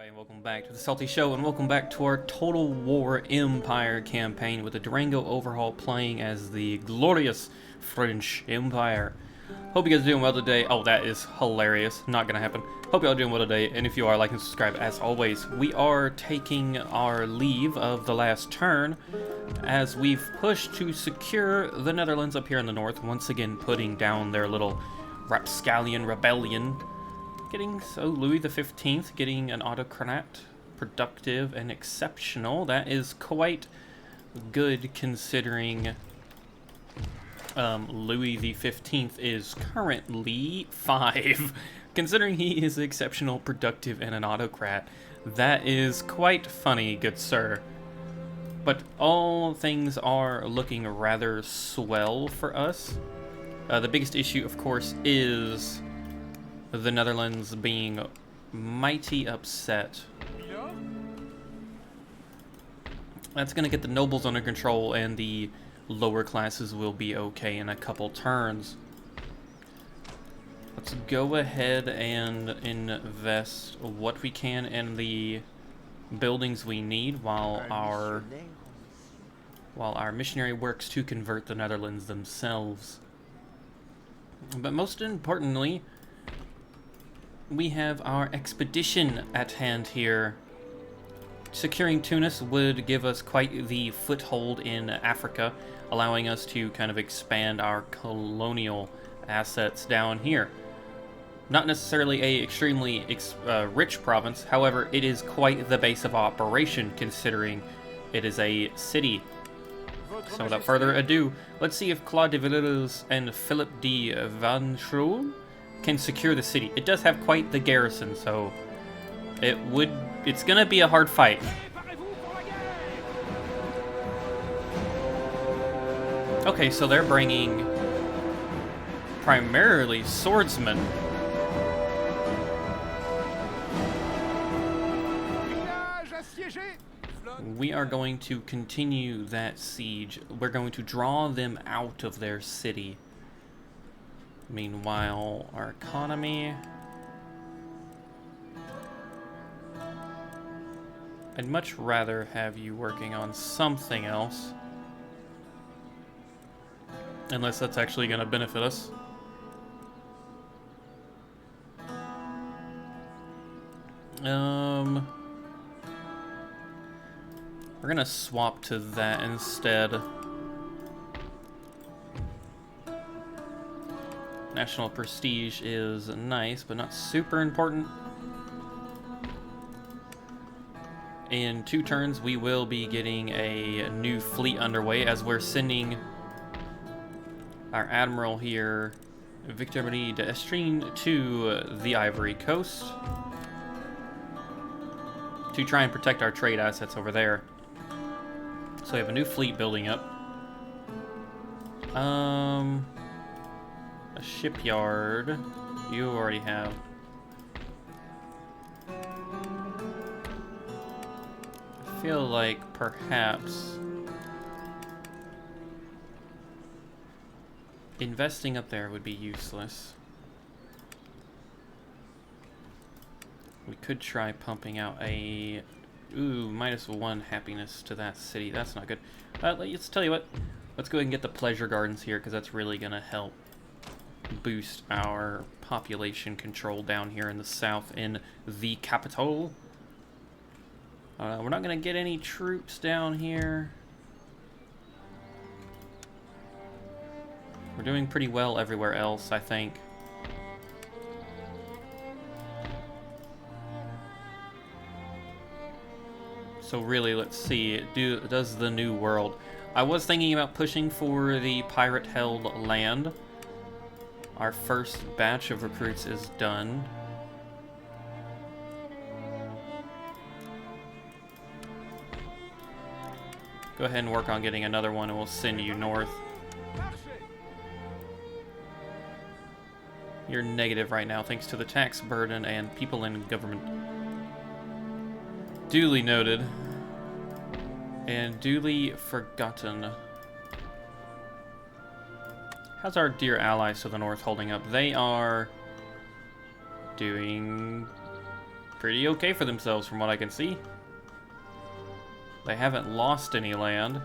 everybody, and welcome back to the SaltyyShow, and welcome back to our Total War Empire campaign with the Durango Overhaul playing as the glorious French Empire. Hope you guys are doing well today. Oh, that is hilarious. Not gonna happen. Hope y'all are doing well today, and if you are, like and subscribe as always. We are taking our leave of the last turn as we've pushed to secure the Netherlands up here in the north, once again putting down their little rapscallion rebellion. Louis the 15th getting an autocrat, productive and exceptional. That is quite good considering Louis the 15th is currently 5. Considering he is exceptional, productive, and an autocrat, that is quite funny, good sir. But all things are looking rather swell for us. The biggest issue, of course, is the Netherlands being mighty upset. That's going to get the nobles under control, and the lower classes will be okay in a couple turns. Let's go ahead and invest what we can in the buildings we need while our missionary works to convert the Netherlands themselves. But most importantly, we have our expedition at hand here. Securing Tunis would give us quite the foothold in Africa, allowing us to kind of expand our colonial assets down here. Not necessarily a extremely rich province, however, it is quite the base of operation considering it is a city. So without further ado, let's see if Claude de Villiers and Philip de Vanchoul can secure the city. It does have quite the garrison, so it's gonna be a hard fight. Okay, so they're bringing primarily swordsmen. We are going to continue that siege. We're going to draw them out of their city. Meanwhile, our economy. I'd much rather have you working on something else. Unless that's actually going to benefit us. We're going to swap to that instead. National prestige is nice, but not super important. In 2 turns, we will be getting a new fleet underway as we're sending our admiral here, Victor Marie d'Estrines, to the Ivory Coast to try and protect our trade assets over there. So we have a new fleet building up. A shipyard, you already have. I feel like perhaps investing up there would be useless. We could try pumping out a -1 happiness to that city. That's not good. Let's tell you what. Let's go ahead and get the pleasure gardens here because that's really gonna help boost our population control down here in the south in the capital. We're not going to get any troops down here. We're doing pretty well everywhere else, I think. So really, let's see. Does the New World. I was thinking about pushing for the pirate-held land. Our first batch of recruits is done. Go ahead and work on getting another one and we'll send you north. You're negative right now thanks to the tax burden and people in government. Duly noted. And duly forgotten. How's our dear allies to the north holding up? They are doing pretty okay for themselves from what I can see. They haven't lost any land.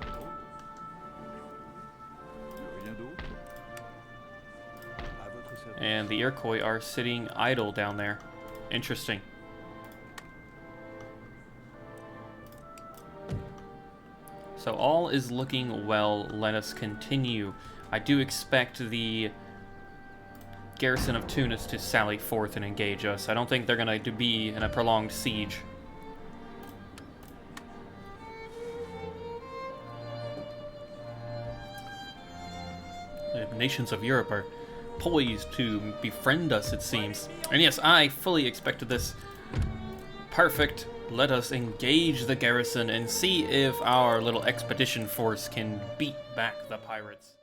And the Iroquois are sitting idle down there. Interesting. So all is looking well. Let us continue. I do expect the garrison of Tunis to sally forth and engage us. I don't think they're going to be in a prolonged siege. The nations of Europe are poised to befriend us, it seems. And yes, I fully expected this. Perfect. Let us engage the garrison and see if our little expedition force can beat back the pirates.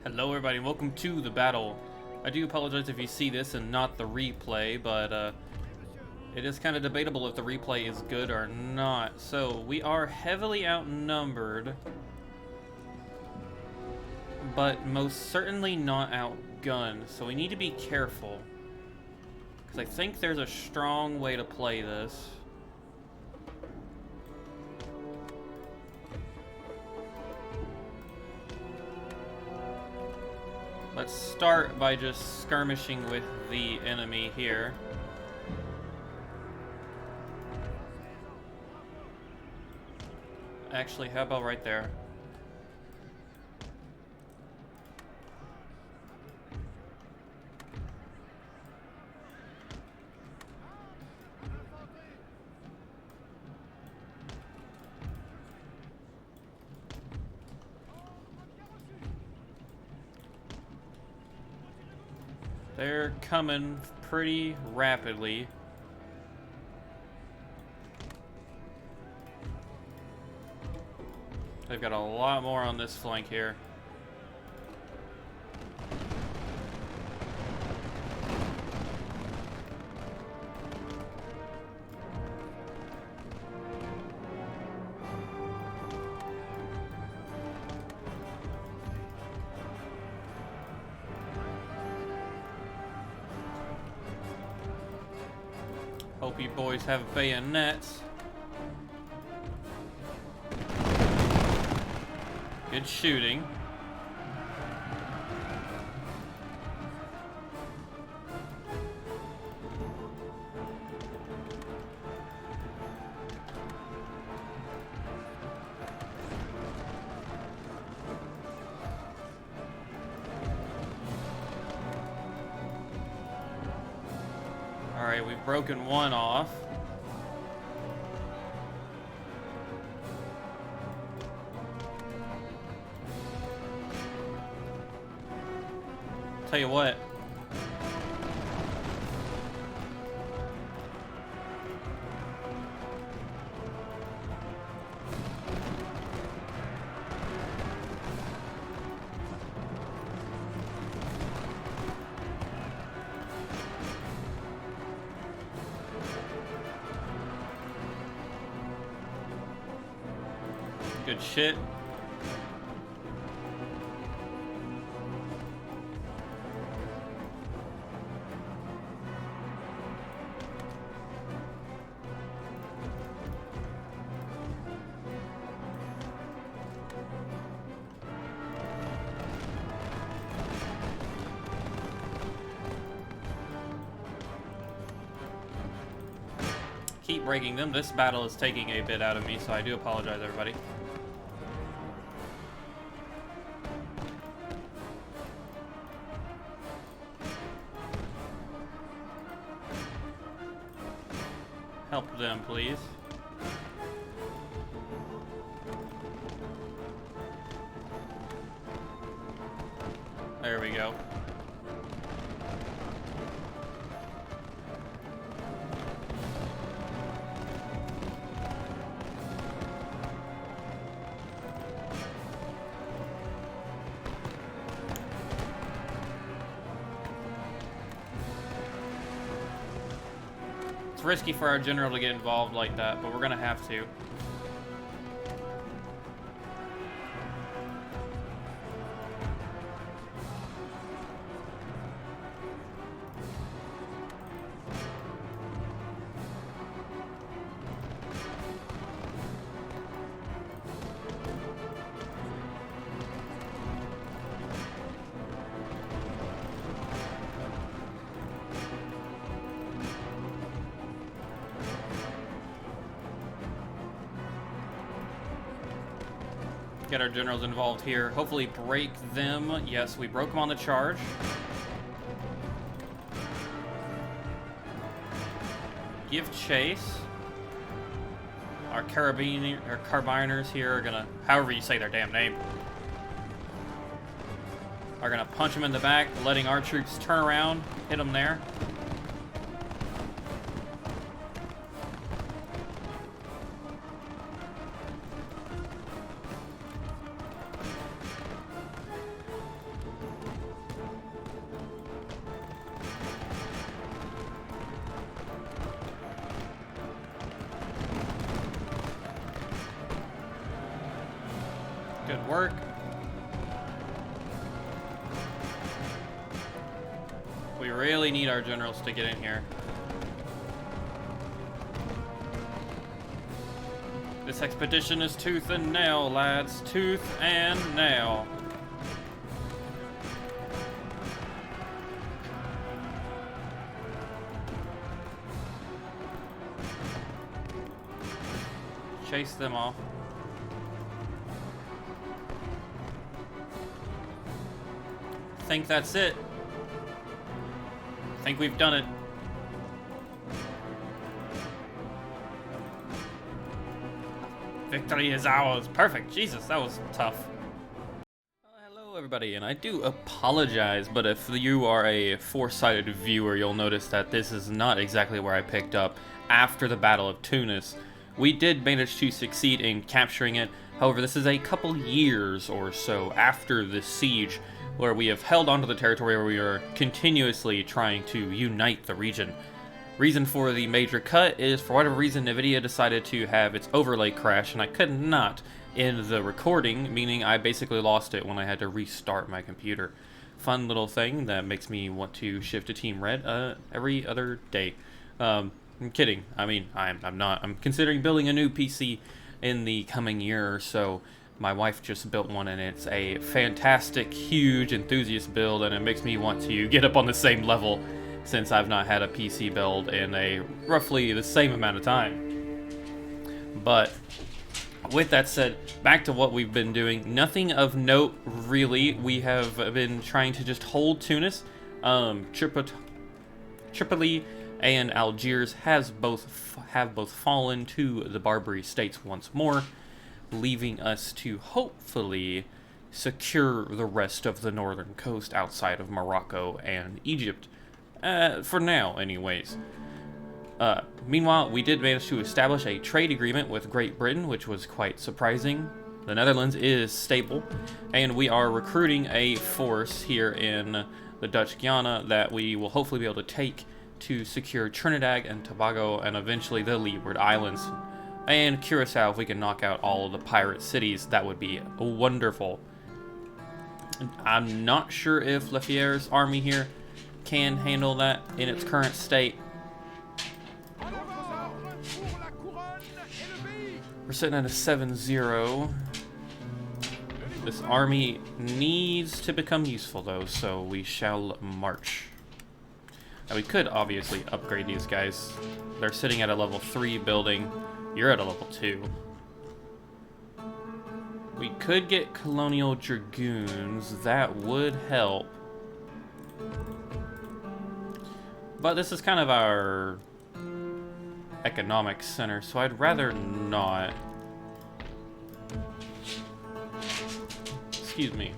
Hello everybody, and welcome to the battle. I do apologize if you see this and not the replay, but it is kind of debatable if the replay is good or not. So, we are heavily outnumbered, but most certainly not outgunned, so we need to be careful. Because I think there's a strong way to play this. Let's start by just skirmishing with the enemy here. Actually, how about right there? They're coming pretty rapidly. They've got a lot more on this flank here. Hope you boys have bayonets. Good shooting. Alright, we've broken one off. Tell you what. Good shit. Keep breaking them. This battle is taking a bit out of me, so I do apologize, everybody. Help them, please. There we go. Risky for our general to get involved like that, but we're gonna have to. get our generals involved here. Hopefully break them. Yes, we broke them on the charge. Give chase. Our carbiners here are gonna, however you say their damn name, are gonna punch them in the back, letting our troops turn around, hit them there. Good work. We really need our generals to get in here. This expedition is tooth and nail, lads. Tooth and nail. Chase them off. I think that's it. I think we've done it. Victory is ours. Perfect. Jesus, that was tough. Hello, everybody, and I do apologize, but if you are a foresighted viewer, you'll notice that this is not exactly where I picked up after the Battle of Tunis. We did manage to succeed in capturing it. However, this is a couple years or so after the siege, where we have held onto the territory where we are continuously trying to unite the region. Reason for the major cut is, for whatever reason, NVIDIA decided to have its overlay crash, and I could not end the recording, meaning I basically lost it when I had to restart my computer. Fun little thing that makes me want to shift to Team Red every other day. I'm kidding. I mean, I'm not. I'm considering building a new PC in the coming year or so. My wife just built one, and it's a fantastic, huge, enthusiast build, and it makes me want to get up on the same level since I've not had a PC build in a roughly the same amount of time. But with that said, back to what we've been doing. Nothing of note, really. We have been trying to just hold Tunis. Tripoli and Algiers have both fallen to the Barbary states once more, leaving us to hopefully secure the rest of the northern coast outside of Morocco and Egypt. For now, anyways. Meanwhile, we did manage to establish a trade agreement with Great Britain, which was quite surprising. The Netherlands is stable, and we are recruiting a force here in the Dutch Guiana that we will hopefully be able to take to secure Trinidad and Tobago and eventually the Leeward Islands. And Curacao, if we can knock out all of the pirate cities, that would be wonderful. I'm not sure if Lafayette's army here can handle that in its current state. We're sitting at a 7-0. This army needs to become useful, though, so we shall march. Now, we could obviously upgrade these guys. They're sitting at a level 3 building. You're at a level 2. We could get colonial dragoons. That would help. But this is kind of our economic center, so I'd rather not. Excuse me.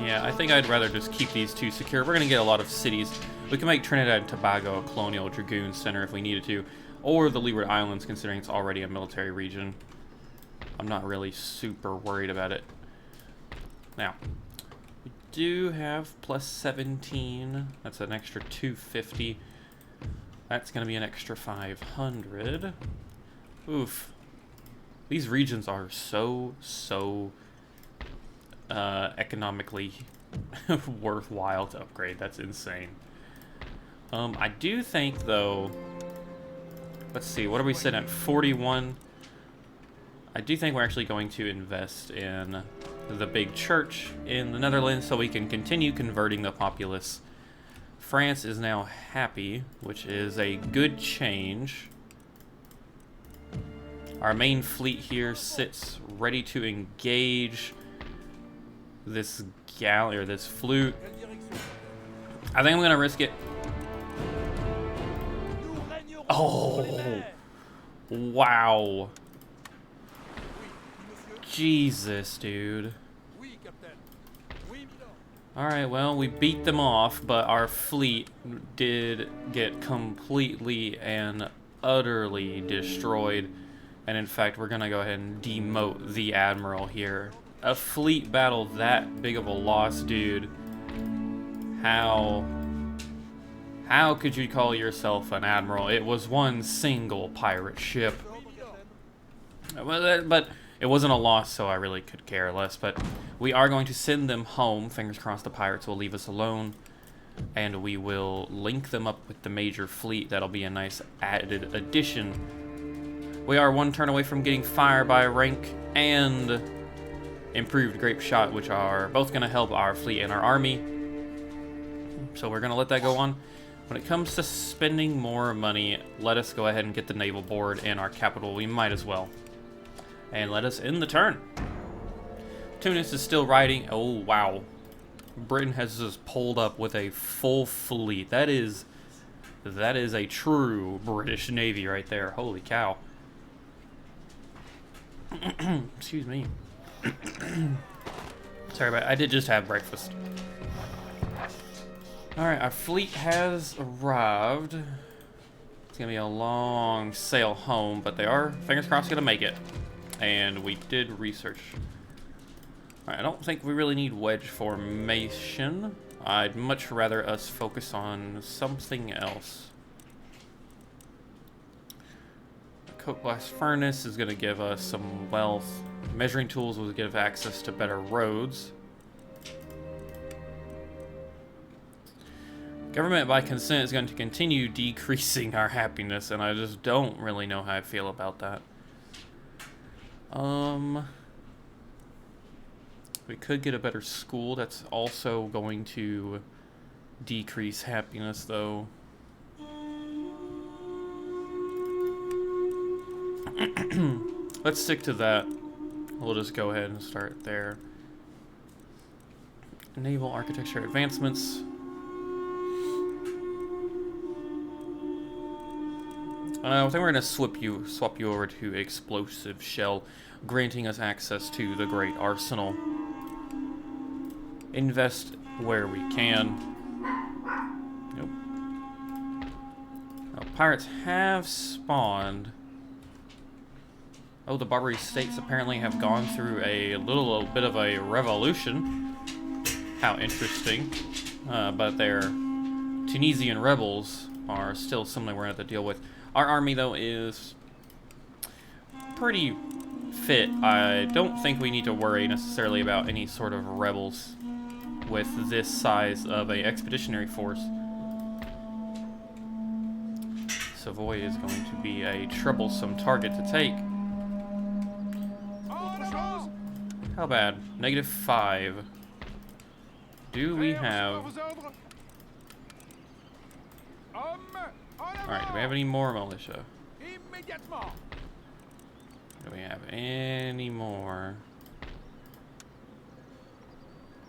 Yeah, I think I'd rather just keep these two secure. We're going to get a lot of cities. We can make Trinidad and Tobago a colonial dragoon center if we needed to. Or the Leeward Islands, considering it's already a military region. I'm not really super worried about it. Now, we do have plus 17. That's an extra 250. That's going to be an extra 500. Oof. These regions are so economically worthwhile to upgrade. That's insane. I do think, though... Let's see, what are we sitting at? 41. I do think we're actually going to invest in the big church in the Netherlands so we can continue converting the populace. France is now happy, which is a good change. Our main fleet here sits ready to engage this galley, or this flute. I think I'm gonna risk it. Oh, wow. Jesus, dude. Alright, well, we beat them off, but our fleet did get completely and utterly destroyed. And in fact, we're gonna go ahead and demote the admiral here. A fleet battle that big of a loss, dude. How could you call yourself an admiral? It was one single pirate ship. But it wasn't a loss, so I really could care less. But we are going to send them home. Fingers crossed the pirates will leave us alone. And we will link them up with the major fleet. That'll be a nice added addition. We are one turn away from getting fire by rank and improved grape shot, which are both going to help our fleet and our army. So we're going to let that go on. When it comes to spending more money, let us go ahead and get the naval board in our capital. We might as well. And let us end the turn. Tunis is still riding. Oh, wow. Britain has just pulled up with a full fleet. That is a true British Navy right there. Holy cow. Excuse me. Sorry about it. I did just have breakfast. Alright, our fleet has arrived. It's gonna be a long sail home, but they are, fingers crossed, gonna make it. And we did research. Alright, I don't think we really need wedge formation. I'd much rather us focus on something else. The coke blast furnace is gonna give us some wealth. Measuring tools will give access to better roads. Government by consent is going to continue decreasing our happiness, and I just don't really know how I feel about that. We could get a better school. That's also going to decrease happiness, though. Let's stick to that. We'll just go ahead and start there. Naval architecture advancements. I think we're going to swap you over to explosive shell, granting us access to the great arsenal. Invest where we can. Nope. Oh, pirates have spawned. Oh, the Barbary states apparently have gone through a little bit of a revolution. How interesting. But their Tunisian rebels are still something we're going to have to deal with. Our army, though, is pretty fit. I don't think we need to worry necessarily about any sort of rebels with this size of an expeditionary force. Savoy is going to be a troublesome target to take. How bad? -5. Do we have... Alright, do we have any more militia? Do we have any more?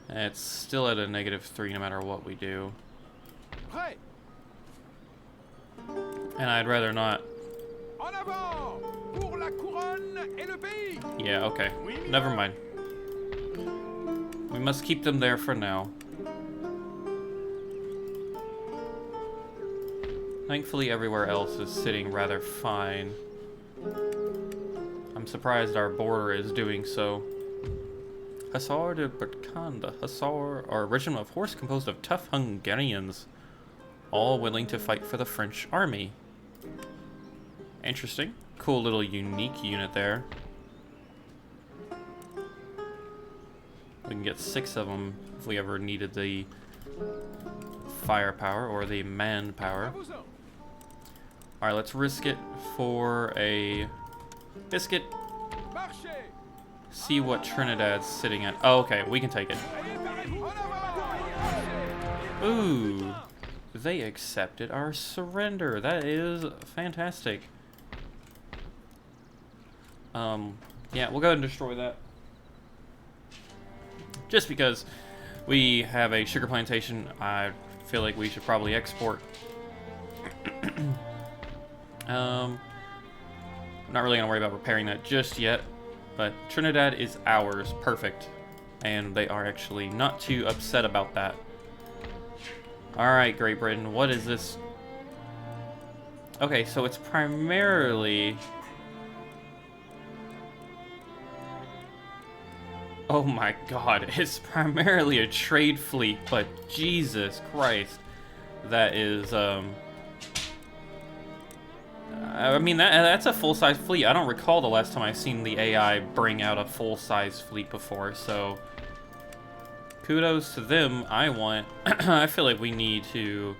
It's still at a -3 no matter what we do. And I'd rather not. Yeah, okay. Never mind. We must keep them there for now. Thankfully, everywhere else is sitting rather fine. I'm surprised our border is doing so. Hussar de Berkanda. Hussar are a regiment of horse composed of tough Hungarians, all willing to fight for the French army. Interesting. Cool little unique unit there. We can get 6 of them if we ever needed the firepower or the manpower. Alright, let's risk it for a biscuit. See what Trinidad's sitting at. Oh, okay, we can take it. Ooh, they accepted our surrender. That is fantastic. Yeah, we'll go ahead and destroy that. Just because we have a sugar plantation, I feel like we should probably export. I'm not really gonna worry about repairing that just yet, but Trinidad is ours, perfect. And they are actually not too upset about that. Alright, Great Britain, what is this? Okay, so it's primarily... Oh my god, it's primarily a trade fleet, but Jesus Christ. That is, I mean, that's a full-size fleet. I don't recall the last time I've seen the AI bring out a full-size fleet before, so... Kudos to them. I feel like we need to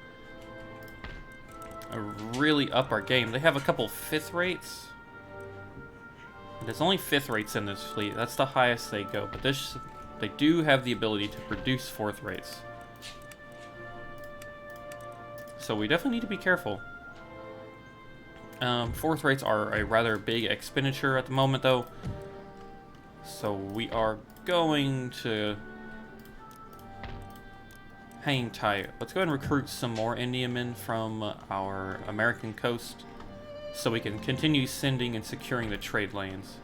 really up our game. They have a couple 5th rates. There's only 5th rates in this fleet. That's the highest they go, but they do have the ability to produce 4th rates. So we definitely need to be careful. 4th rates are a rather big expenditure at the moment, though. So we are going to hang tight. Let's go ahead and recruit some more Indiamen from our American coast so we can continue sending and securing the trade lanes.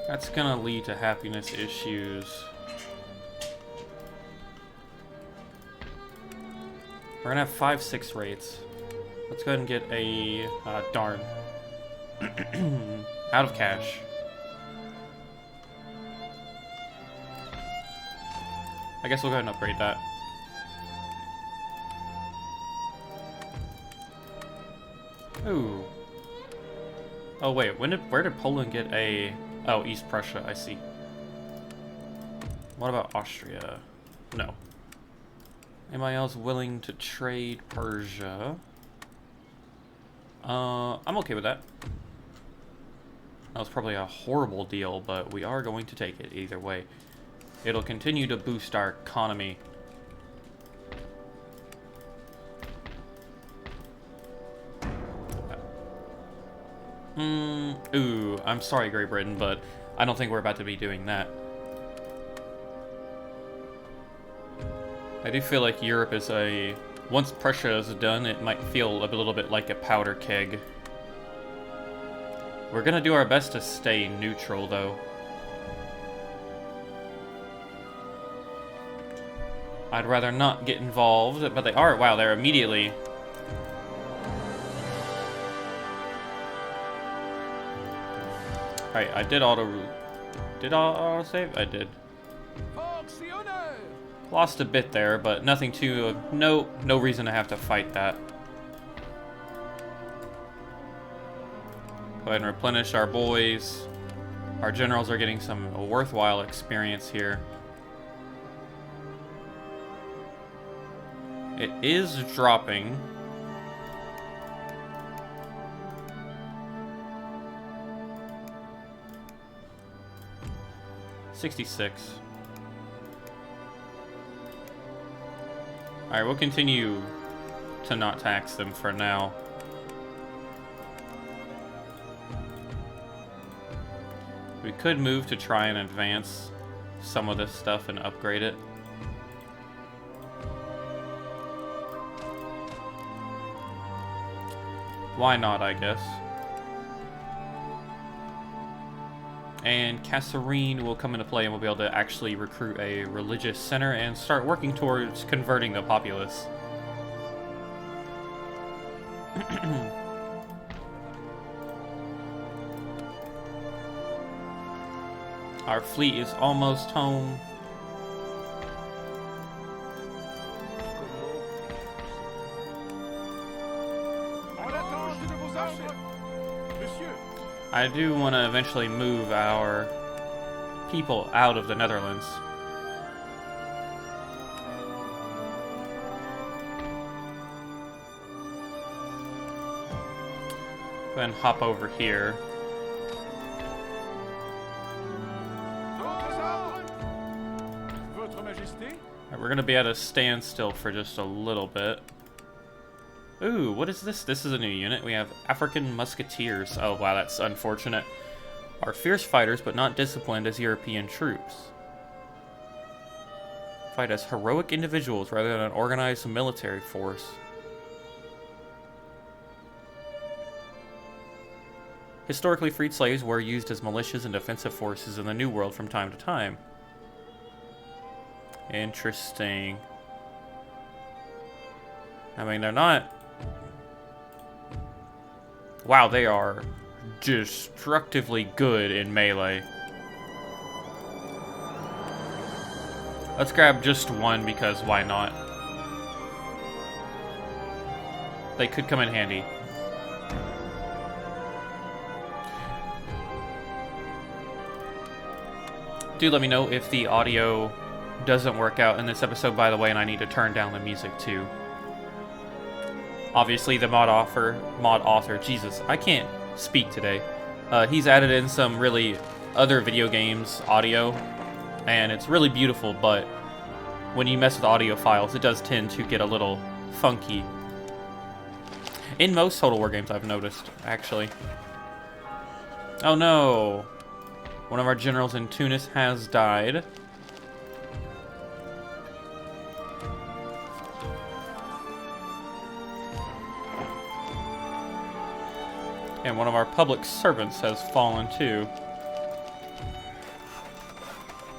That's gonna lead to happiness issues. We're gonna have 5-6 rates. Let's go ahead and get a... darn. Out of cash. I guess we'll go ahead and upgrade that. Ooh. Oh wait, where did Poland get a... Oh, East Prussia, I see. What about Austria? No. Anybody else willing to trade Persia? I'm okay with that. That was probably a horrible deal, but we are going to take it either way. It'll continue to boost our economy. Ooh, I'm sorry, Great Britain, but I don't think we're about to be doing that. I do feel like Europe is a... Once Prussia is done, it might feel a little bit like a powder keg. We're gonna do our best to stay neutral, though. I'd rather not get involved, but they are. Wow, they're immediately... Alright, I did auto save? I did. Lost a bit there, but nothing too... no reason to have to fight that. Go ahead and replenish our boys. Our generals are getting some worthwhile experience here. It is dropping. $66. Alright, we'll continue to not tax them for now. We could move to try and advance some of this stuff and upgrade it. Why not, I guess. And Kasserine will come into play and we'll be able to actually recruit a religious center and start working towards converting the populace. Our fleet is almost home. I do want to eventually move our people out of the Netherlands. Go ahead and hop over here. Right, we're going to be at a standstill for just a little bit. Ooh, what is this? This is a new unit. We have African Musketeers. Oh, wow, that's unfortunate. Are fierce fighters, but not disciplined as European troops. Fight as heroic individuals rather than an organized military force. Historically, freed slaves were used as militias and defensive forces in the New World from time to time. Interesting. I mean, they're not... Wow, they are destructively good in melee. Let's grab just one because why not? They could come in handy. Do let me know if the audio doesn't work out in this episode, by the way, and I need to turn down the music too. Obviously, the mod author, Jesus, I can't speak today. He's added in some really other video games audio, and it's really beautiful, but when you mess with audio files, it does tend to get a little funky. In most Total War games, I've noticed, actually. Oh no! One of our generals in Tunis has died. And one of our public servants has fallen too.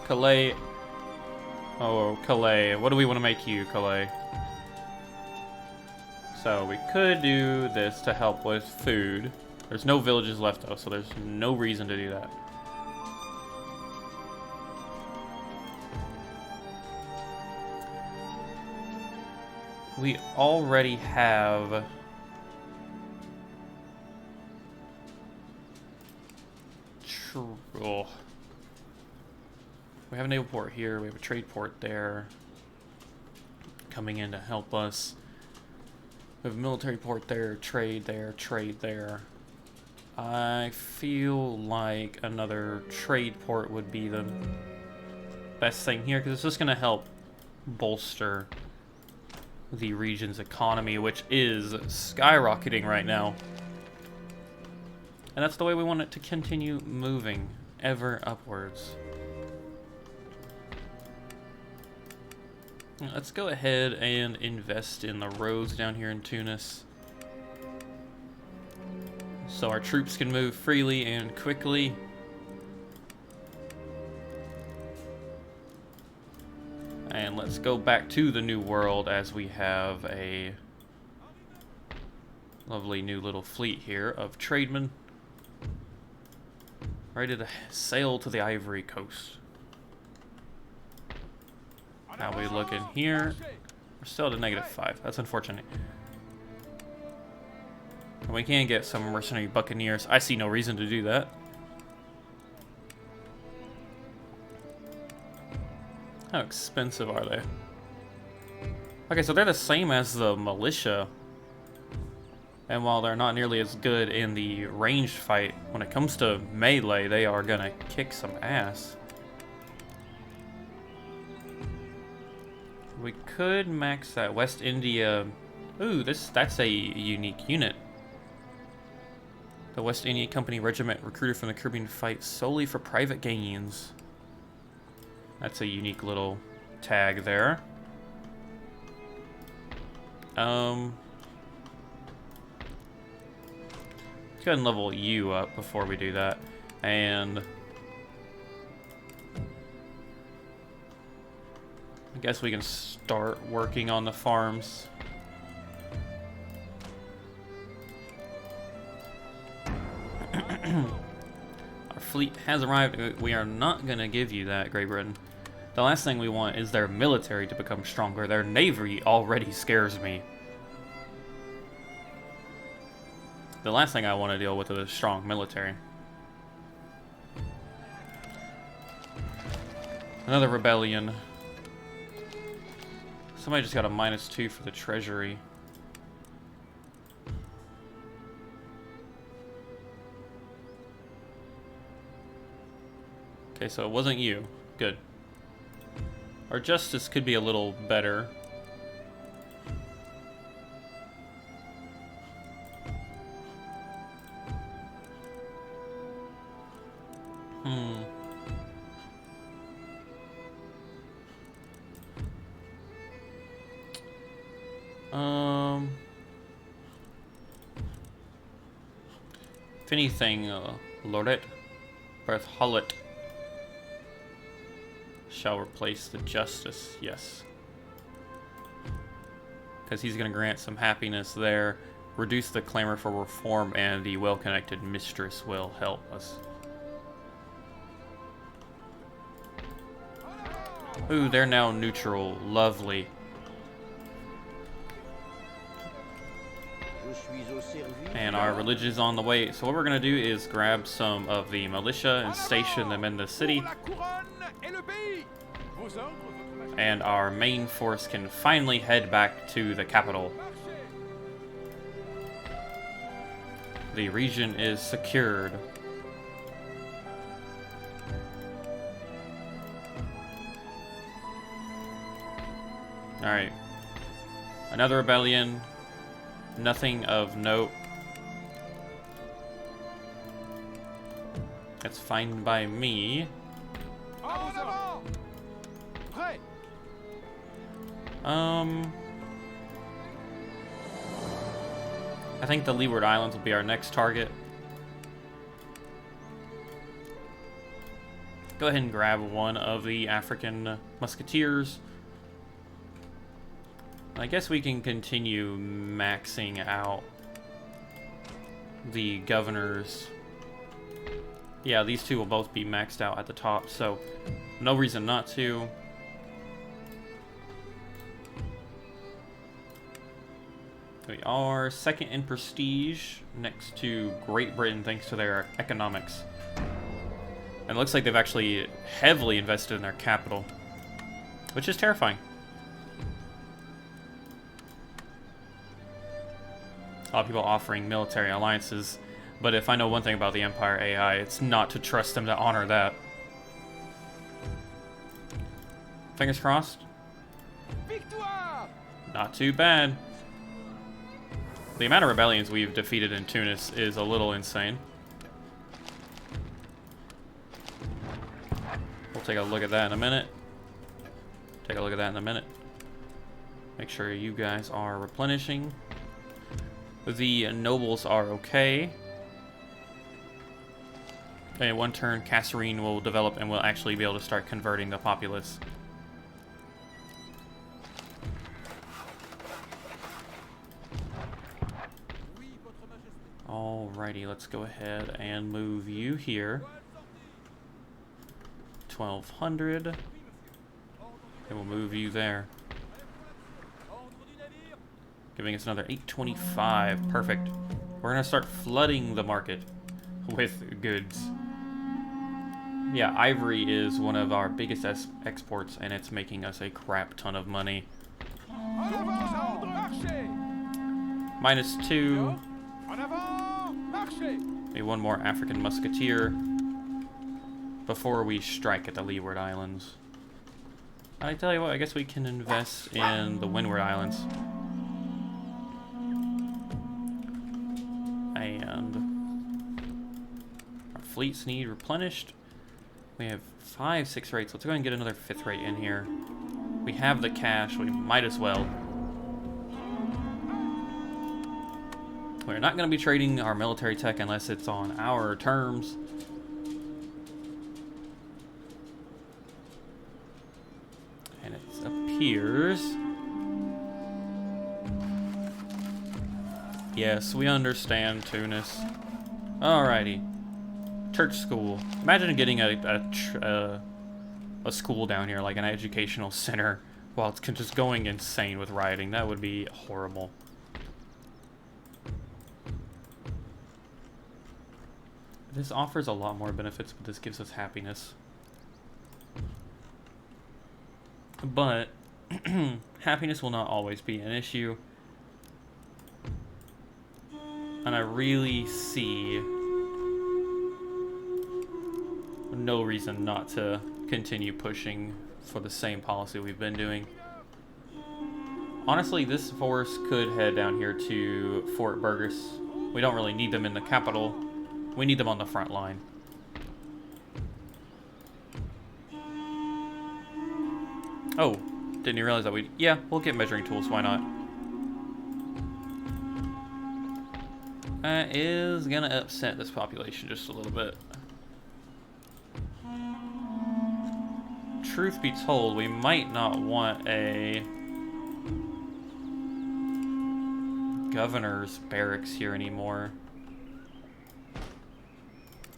Calais. Oh, Calais. What do we want to make you, Calais? So we could do this to help with food. There's no villages left though, so there's no reason to do that. We already have... Oh. We have a naval port here, we have a trade port there. Coming in to help us. We have a military port there, trade there, trade there. I feel like another trade port would be the best thing here, because it's just going to help bolster the region's economy, which is skyrocketing right now. And that's the way we want it to continue moving, ever upwards. Let's go ahead and invest in the roads down here in Tunis, so our troops can move freely and quickly. And let's go back to the New World as we have a lovely new little fleet here of trademen ready to sail to the Ivory Coast. How we looking here? We're still at a -5. That's unfortunate. And we can get some mercenary buccaneers. I see no reason to do that. How expensive are they? Okay, so they're the same as the militia. And while they're not nearly as good in the ranged fight, when it comes to melee, they are gonna kick some ass. We could max that West India. Ooh, that's a unique unit. The West India Company Regiment recruited from the Caribbean to fight solely for private gains. That's a unique little tag there. Let's go ahead and level you up before we do that. And I guess we can start working on the farms. Our fleet has arrived. We are not going to give you that, Great Britain. The last thing we want is their military to become stronger. Their navy already scares me. The last thing I want to deal with is a strong military. Another rebellion. Somebody just got a -2 for the treasury. Okay, so it wasn't you. Good. Our justice could be a little better. If anything, Loret Berthollet shall replace the justice. Yes. Because he's going to grant some happiness there. Reduce the clamor for reform, and the well-connected mistress will help us. Ooh, they're now neutral. Lovely. And our religion is on the way. So what we're going to do is grab some of the militia and station them in the city. And our main force can finally head back to the capital. The region is secured. Alright. Another rebellion. Nothing of note. That's fine by me. I think the Leeward Islands will be our next target. Go ahead and grab one of the African musketeers. I guess we can continue maxing out the governors. Yeah, these two will both be maxed out at the top, so no reason not to. We are second in prestige next to Great Britain thanks to their economics. And it looks like they've actually heavily invested in their capital, which is terrifying. A lot of people offering military alliances, but if I know one thing about the Empire AI, it's not to trust them to honor that. Fingers crossed. Victoire! Not too bad. The amount of rebellions we've defeated in Tunis is a little insane. We'll take a look at that in a minute. Take a look at that in a minute. Make sure you guys are replenishing. The nobles are okay. In one turn, Kasserine will develop and we'll actually be able to start converting the populace. Alrighty, let's go ahead and move you here. 1200. And we'll move you there. Giving us another 825. Perfect. We're gonna start flooding the market with goods. Yeah, ivory is one of our biggest exports, and it's making us a crap ton of money. -2. Maybe one more African musketeer before we strike at the Leeward Islands. I tell you what, I guess we can invest in the Windward Islands. And our fleets need replenished. We have 5 6 rates. Let's go ahead and get another 5th rate in here. We have the cash, we might as well. We're not going to be trading our military tech unless it's on our terms. And it appears... Yes, we understand, Tunis. Alrighty. Church school. Imagine getting a school down here, like an educational center, while it's just going insane with rioting. That would be horrible. This offers a lot more benefits, but this gives us happiness. But happiness will not always be an issue. And I really see no reason not to continue pushing for the same policy we've been doing. Honestly, this force could head down here to Fort Burgess. We don't really need them in the capital. We need them on the front line. Oh, didn't you realize that we... Yeah, we'll get measuring tools, why not? is gonna upset this population just a little bit. Truth be told, we might not want a governor's barracks here anymore.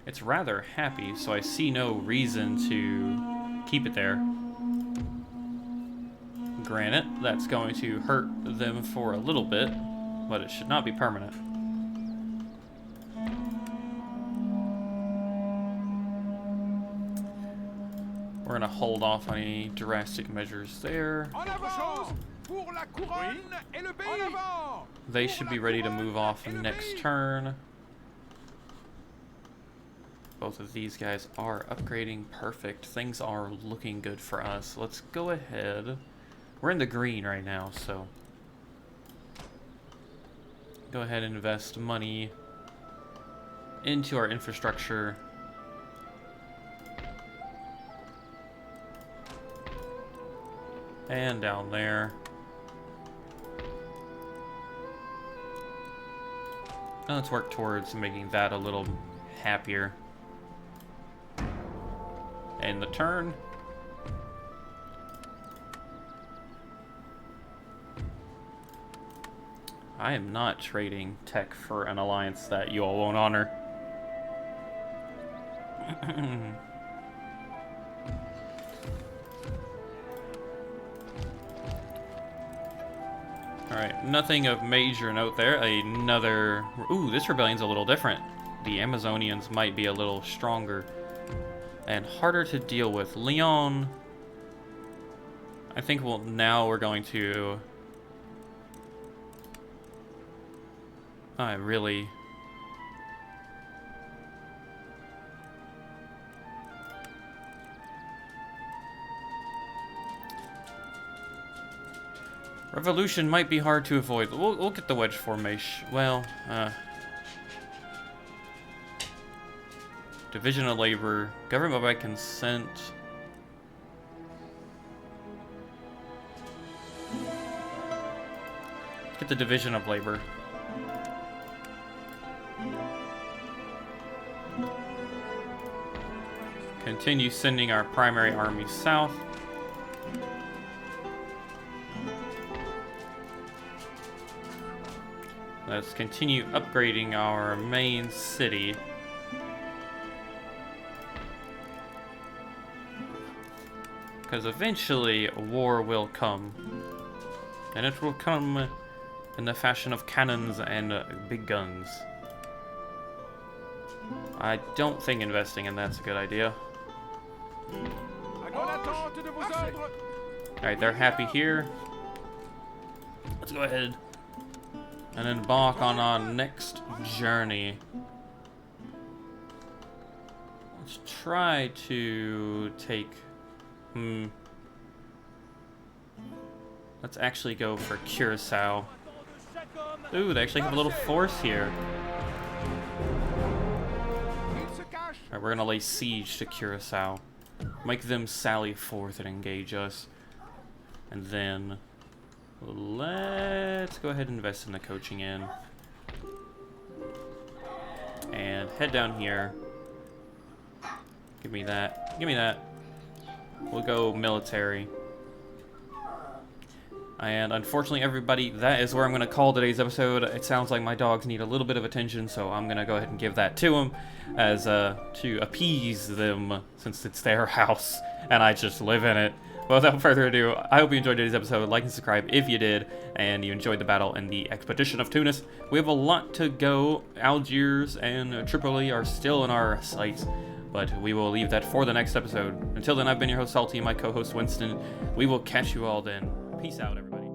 It's rather happy, so I see no reason to keep it there. Granted, that's going to hurt them for a little bit, but it should not be permanent. We're going to hold off on any drastic measures there. They should be ready to move off next turn. Both of these guys are upgrading. Perfect. Things are looking good for us. Let's go ahead. We're in the green right now, so go ahead and invest money into our infrastructure. And down there. Now let's work towards making that a little happier. And the turn. I am not trading tech for an alliance that you all won't honor. Alright, nothing of major note there. Another... Ooh, this rebellion's a little different. The Amazonians might be a little stronger and harder to deal with. Leon... I think now we're going to... I really... Revolution might be hard to avoid. We'll get the wedge formation. Well, division of labor, government by consent. Let's get the division of labor. Continue sending our primary army south. Let's continue upgrading our main city. Because eventually a war will come. And it will come in the fashion of cannons and big guns. I don't think investing in that's a good idea. Alright, they're happy here. Let's go ahead and embark on our next journey. Let's try to take... Let's actually go for Curacao. Ooh, they actually have a little force here. Alright, we're gonna lay siege to Curacao. Make them sally forth and engage us. And then... let's go ahead and invest in the coaching inn. And head down here. Give me that. Give me that. We'll go military. And unfortunately, everybody, that is where I'm going to call today's episode. It sounds like my dogs need a little bit of attention, so I'm going to go ahead and give that to them as to appease them, since it's their house and I just live in it. But without further ado, I hope you enjoyed today's episode. Like and subscribe if you did, and you enjoyed the battle in the expedition of Tunis. We have a lot to go. Algiers and Tripoli are still in our sights, but we will leave that for the next episode. Until then, I've been your host, Salty, and my co-host, Winston. We will catch you all then. Peace out, everybody.